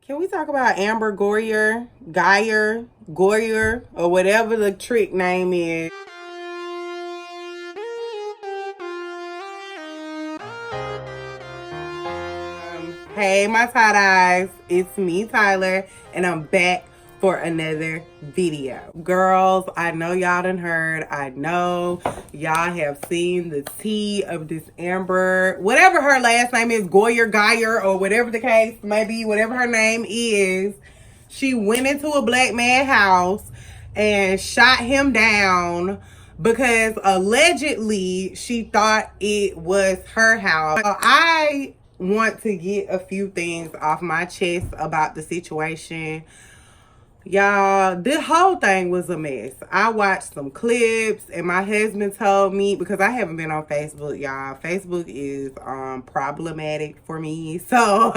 Can we talk about Amber Guyger, or whatever the trick name is? Hey, my tie-dyes. It's me, Tyler, and I'm back for another video. Girls, I know y'all done heard. I know y'all have seen the tea of this Amber, whatever her last name is, Guyger, or whatever the case may be, whatever her name is. She went into a black man's house and shot him down because allegedly she thought it was her house. I want to get a few things off my chest about the situation. Y'all, this whole thing was a mess. I watched some clips and my husband told me, because I haven't been on Facebook, y'all. Facebook is problematic for me. So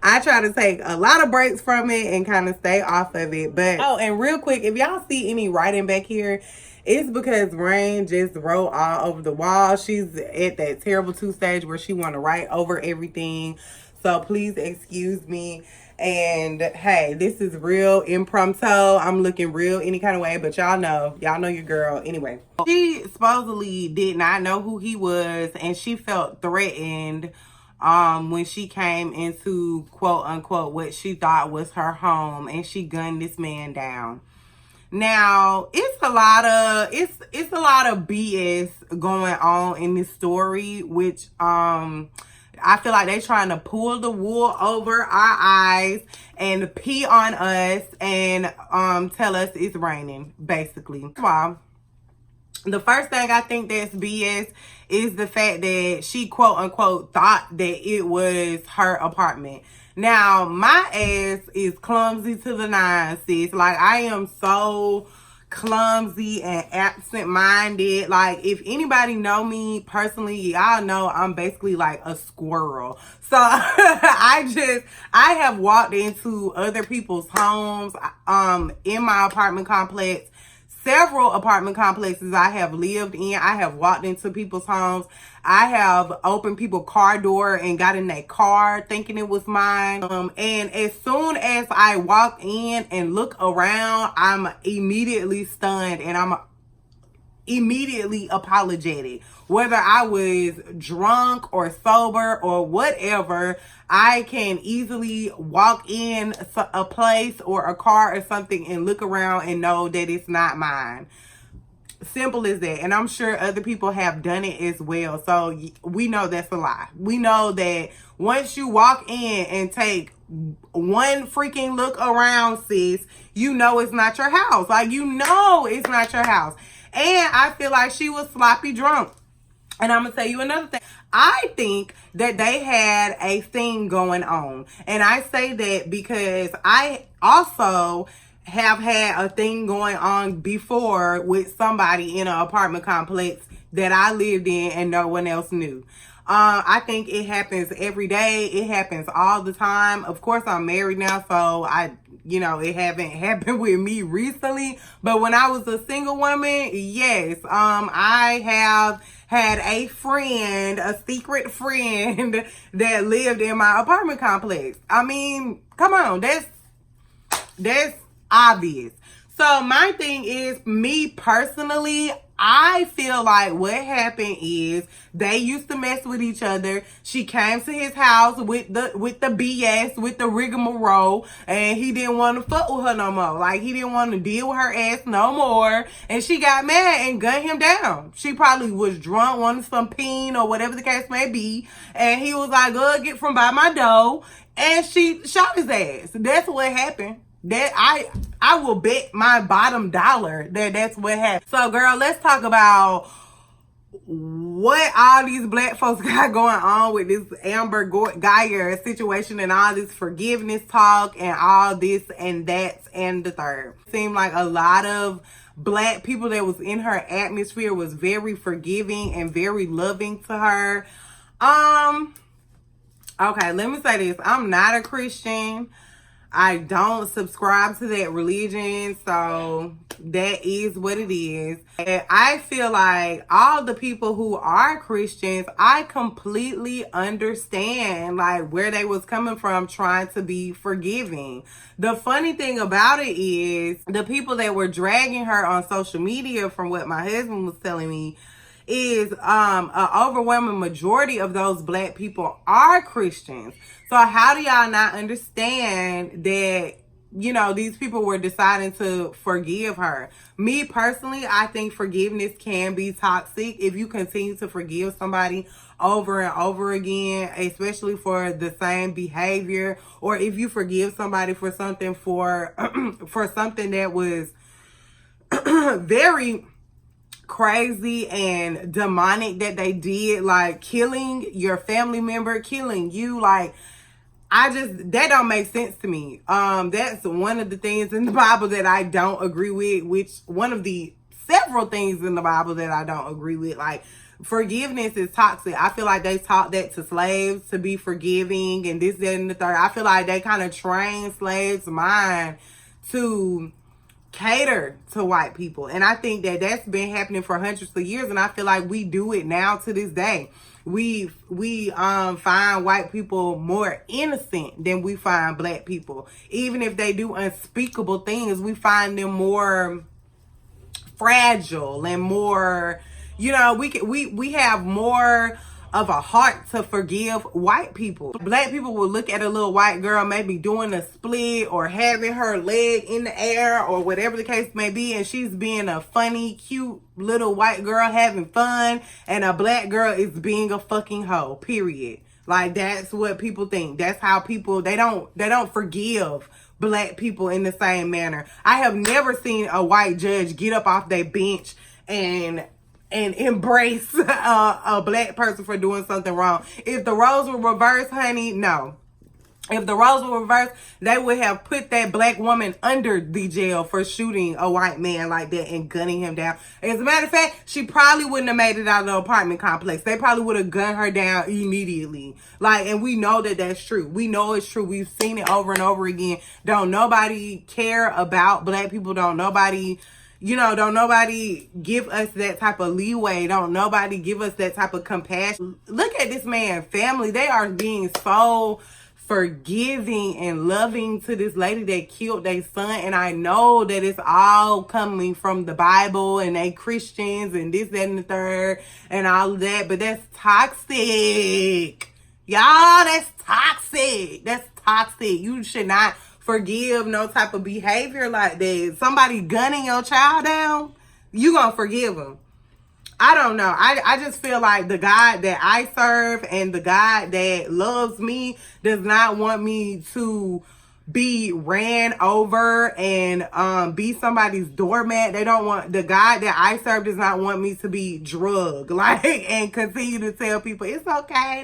I try to take a lot of breaks from it and kind of stay off of it. But, oh, and real quick, if y'all see any writing back here, it's because Rain just wrote all over the wall. She's at that terrible 2 stage where she want to write over everything. So please excuse me. And hey, this is real impromptu. I'm looking real any kind of way, but y'all know your girl. Anyway, she supposedly did not know who he was, and she felt threatened when she came into quote unquote what she thought was her home, and she gunned this man down. Now, it's a lot of BS going on in this story, which I feel like they're trying to pull the wool over our eyes and pee on us and tell us it's raining, basically. Well, the first thing I think that's BS is the fact that she quote unquote thought that it was her apartment. Now, my ass is clumsy to the nines, sis. Like, I am so clumsy and absent-minded. Like, if anybody know me personally, y'all know I'm basically like a squirrel. So I have walked into other people's homes in my apartment complex. Several apartment complexes I have lived in. I have walked into people's homes. I have opened people's car door and got in their car thinking it was mine. And as soon as I walk in and look around, I'm immediately stunned and I'm immediately apologetic. Whether I was drunk or sober or whatever, I can easily walk in a place or a car or something and look around and know that it's not mine. Simple as that. And I'm sure other people have done it as well. So we know that's a lie. We know that once you walk in and take one freaking look around, sis, you know it's not your house. Like, you know it's not your house. And I feel like she was sloppy drunk. And I'm going to tell you another thing. I think that they had a thing going on. And I say that because I also have had a thing going on before with somebody in an apartment complex that I lived in and no one else knew. I think it happens every day. It happens all the time. Of course, I'm married now, so it haven't happened with me recently. But when I was a single woman, yes, I have had a friend, a secret friend that lived in my apartment complex. I mean, come on, that's obvious. So my thing is, me personally, I feel like what happened is they used to mess with each other. She came to his house with the BS, with the rigmarole, and he didn't want to fuck with her no more. Like, he didn't want to deal with her ass no more. And she got mad and gunned him down. She probably was drunk, wanted some peen or whatever the case may be. And he was like, "Go get from by my door." And she shot his ass. That's what happened. That I will bet my bottom dollar that that's what happened. So, girl, let's talk about what all these black folks got going on with this Amber Guyger situation and all this forgiveness talk and all this and that and the third. It seemed like a lot of black people that was in her atmosphere was very forgiving and very loving to her. Okay, let me say this. I'm not a Christian. I don't subscribe to that religion, so that is what it is. And I feel like all the people who are Christians, I completely understand like where they was coming from trying to be forgiving. The funny thing about it is the people that were dragging her on social media, from what my husband was telling me, is an overwhelming majority of those black people are Christians. So how do y'all not understand that, you know, these people were deciding to forgive her? Me personally, I think forgiveness can be toxic if you continue to forgive somebody over and over again, especially for the same behavior, or if you forgive somebody for something for something that was very crazy and demonic that they did, like killing your family member, killing you. Like, that don't make sense to me. That's one of the things in the Bible that I don't agree with, which one of the several things in the Bible that I don't agree with. Like, forgiveness is toxic. I feel like they taught that to slaves, to be forgiving and this, that, and the third. I feel like they kind of train slaves' mind to cater to white people, and I think that that's been happening for hundreds of years, and I feel like we do it now to this day. We find white people more innocent than we find black people. Even if they do unspeakable things, we find them more fragile and more, you know, we have more of a heart to forgive white people. Black people will look at a little white girl maybe doing a split or having her leg in the air or whatever the case may be, and she's being a funny, cute little white girl having fun, and a black girl is being a fucking hoe, period. Like, that's what people think. That's how people, they don't forgive black people in the same manner. I have never seen a white judge get up off their bench and embrace a black person for doing something wrong. If the roles were reversed, honey, no. If the roles were reversed, they would have put that black woman under the jail for shooting a white man like that and gunning him down. As a matter of fact, she probably wouldn't have made it out of the apartment complex. They probably would have gunned her down immediately. Like, and we know that that's true. We know it's true. We've seen it over and over again. Don't nobody care about black people. Don't nobody give us that type of leeway. Don't nobody give us that type of compassion. Look at this man's family. They are being so forgiving and loving to this lady that killed their son. And I know that it's all coming from the Bible and they Christians and this, that, and the third and all of that. But that's toxic. Y'all, that's toxic. That's toxic. You should not forgive no type of behavior like that. Somebody gunning your child down, you gonna forgive them. I don't know. I just feel like the God that I serve and the God that loves me does not want me to be ran over and be somebody's doormat. They don't want, the God that I serve does not want me to be drugged, like, and continue to tell people it's okay,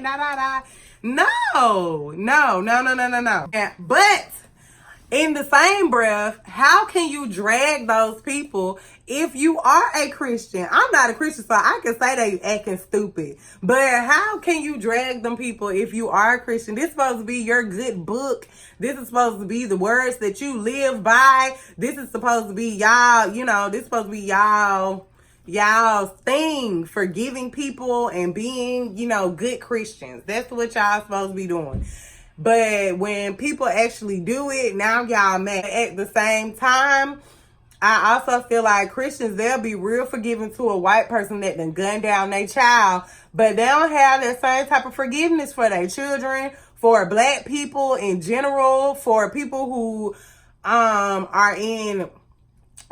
No. Yeah, but in the same breath, how can you drag those people if you are a Christian? I'm not a Christian, so I can say they acting stupid. But how can you drag them people if you are a Christian? This is supposed to be your good book. This is supposed to be the words that you live by. This is supposed to be y'all, this is supposed to be y'all's thing, forgiving people and being, good Christians. That's what y'all supposed to be doing. But when people actually do it, now y'all mad. At the same time, I also feel like Christians, they'll be real forgiving to a white person that done gunned down their child, but they don't have that same type of forgiveness for their children, for black people in general, for people who are in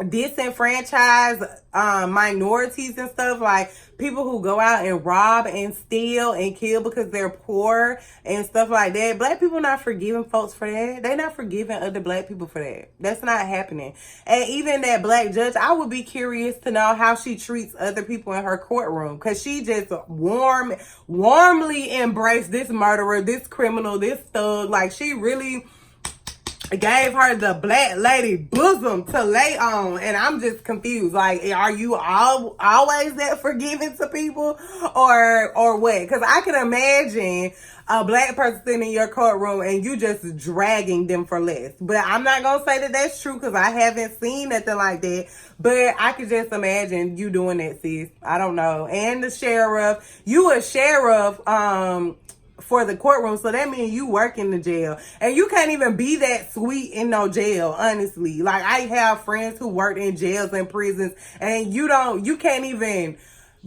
disenfranchised minorities and stuff, like people who go out and rob and steal and kill because they're poor and stuff like that. Black people not forgiving folks for that. They not forgiving other black people for that. That's not happening. And even that black judge, I would be curious to know how she treats other people in her courtroom, because she just warmly embraced this murderer, this criminal, this thug. Like, she really gave her the black lady bosom to lay on, and I'm just confused. Like, are you always that forgiving to people, or what? Because I can imagine a black person sitting in your courtroom and you just dragging them for less. But I'm not gonna say that that's true because I haven't seen nothing like that. But I could just imagine you doing that, sis. I don't know. And the sheriff, you a sheriff, for the courtroom, so that means you work in the jail, and you can't even be that sweet in no jail, honestly. Like, I have friends who work in jails and prisons, and you can't even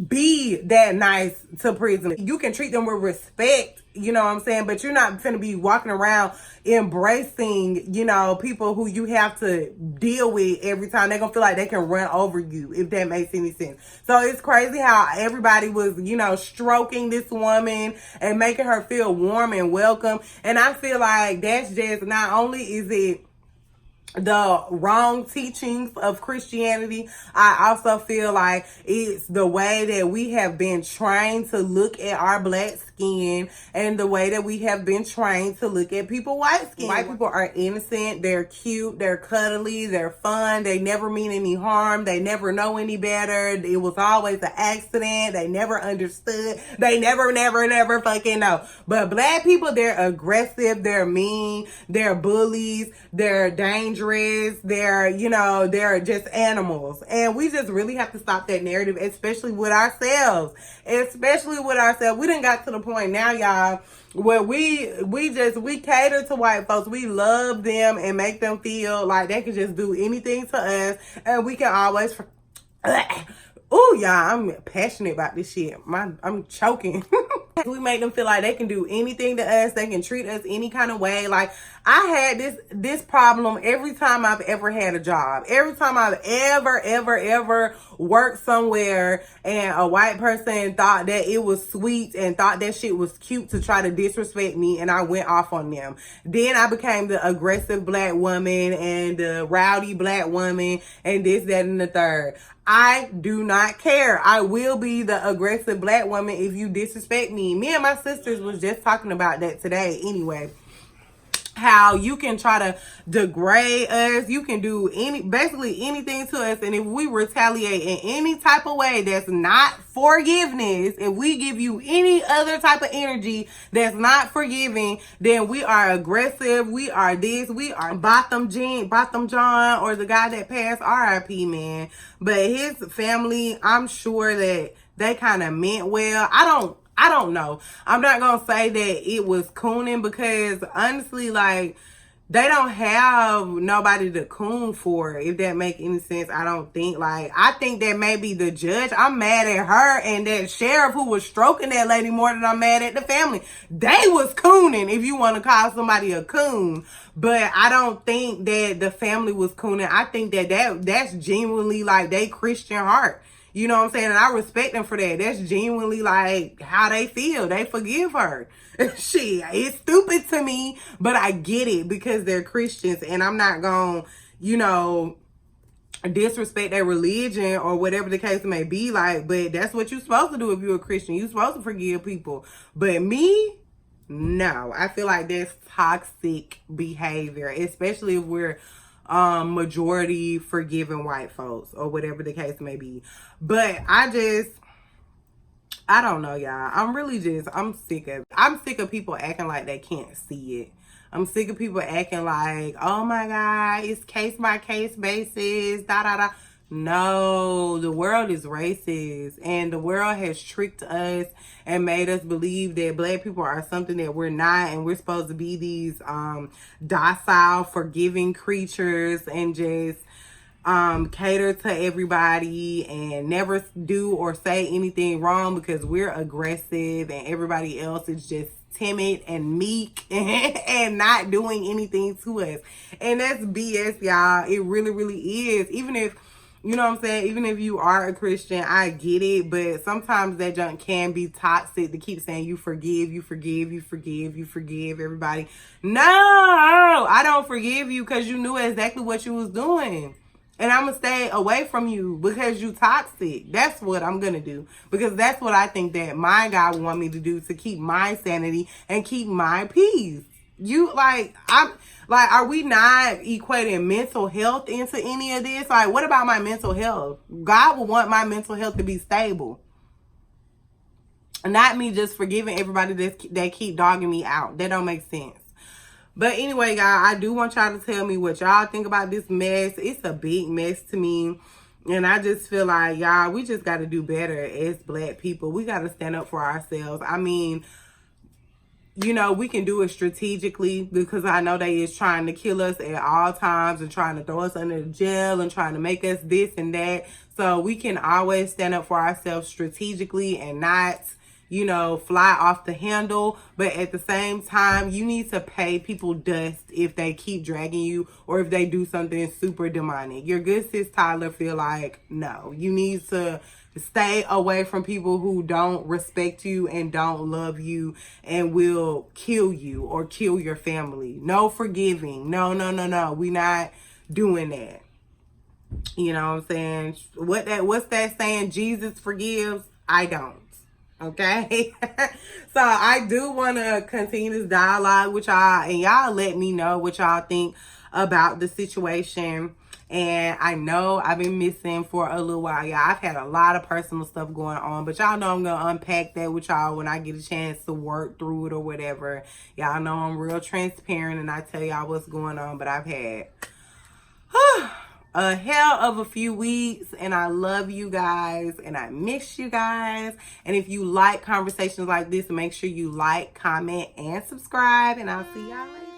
be that nice to prison. You can treat them with respect, you know what I'm saying, but you're not finna be walking around embracing, you know, people who you have to deal with every time. They're gonna feel like they can run over you, if that makes any sense. So it's crazy how everybody was, you know, stroking this woman and making her feel warm and welcome. And I feel like that's just, not only is it the wrong teachings of Christianity, I also feel like it's the way that we have been trained to look at our black skin, and the way that we have been trained to look at people white skin. White people are innocent, they're cute, they're cuddly, they're fun, they never mean any harm, they never know any better, it was always an accident, they never understood, they never fucking know. But black people, they're aggressive, they're mean, they're bullies, they're dangerous, they're, you know, they're just animals. And we just really have to stop that narrative, especially with ourselves. We done got to the point now, y'all, where we cater to white folks. We love them and make them feel like they can just do anything to us, and we can always oh, y'all, I'm passionate about this shit. I'm choking. We make them feel like they can do anything to us. They can treat us any kind of way. Like, I had this problem every time I've ever had a job. Every time I've ever worked somewhere and a white person thought that it was sweet and thought that shit was cute to try to disrespect me, and I went off on them. Then I became the aggressive black woman and the rowdy black woman and this, that, and the third. I do not care. I will be the aggressive black woman if you disrespect me. Me and my sisters was just talking about that today anyway. How you can try to degrade us, you can do basically anything to us, and if we retaliate in any type of way that's not forgiveness, if we give you any other type of energy that's not forgiving, then we are aggressive, we are this, we are Botham John, or the guy that passed, RIP, man. But his family, I'm sure that they kind of meant well. I don't know. I'm not going to say that it was cooning, because honestly, like, they don't have nobody to coon for, if that make any sense. I don't think. Like, I think that maybe the judge, I'm mad at her, and that sheriff who was stroking that lady more than I'm mad at the family. They was cooning, if you want to call somebody a coon. But I don't think that the family was cooning. I think that's genuinely like they Christian heart. You know what I'm saying? And I respect them for that. That's genuinely like how they feel. They forgive her. Shit, it's stupid to me, but I get it because they're Christians, and I'm not gonna, you know, disrespect their religion or whatever the case may be. Like, but that's what you're supposed to do if you're a Christian. You're supposed to forgive people. But me, no. I feel like that's toxic behavior, especially if we're majority forgiving white folks or whatever the case may be. But I don't know, y'all. I'm sick of people acting like they can't see it. I'm sick of people acting like, oh my God, it's case by case basis, da da da. No, the world is racist, and the world has tricked us and made us believe that black people are something that we're not, and we're supposed to be these docile, forgiving creatures and just cater to everybody and never do or say anything wrong because we're aggressive, and everybody else is just timid and meek and not doing anything to us. And that's BS, y'all. It really, really is. Even if, you know what I'm saying, even if you are a Christian, I get it, but sometimes that junk can be toxic to keep saying you forgive everybody. No, I don't forgive you because you knew exactly what you was doing. And I'm going to stay away from you because you toxic. That's what I'm going to do. Because that's what I think that my God want me to do to keep my sanity and keep my peace. are we not equating mental health into any of this? Like, what about my mental health? God will want my mental health to be stable. Not me just forgiving everybody that keep dogging me out. That don't make sense. But anyway, guys, I do want y'all to tell me what y'all think about this mess. It's a big mess to me. And I just feel like, y'all, we just got to do better as Black people. We got to stand up for ourselves. I mean, you know, we can do it strategically, because I know they is trying to kill us at all times and trying to throw us under the jail and trying to make us this and that. So we can always stand up for ourselves strategically and not, you know, fly off the handle. But at the same time, you need to pay people dust if they keep dragging you or if they do something super demonic. Your good sis Tyler feel like, no, you need to stay away from people who don't respect you and don't love you and will kill you or kill your family. No forgiving. No. We not doing that. You know what I'm saying? What's that saying? Jesus forgives. I don't. Okay. So I do want to continue this dialogue with y'all, and y'all let me know what y'all think about the situation. And I know I've been missing for a little while, y'all. I've had a lot of personal stuff going on, but y'all know I'm going to unpack that with y'all when I get a chance to work through it or whatever. Y'all know I'm real transparent and I tell y'all what's going on, but I've had a hell of a few weeks, and I love you guys and I miss you guys. And if you like conversations like this, make sure you like, comment, and subscribe, and I'll see y'all later.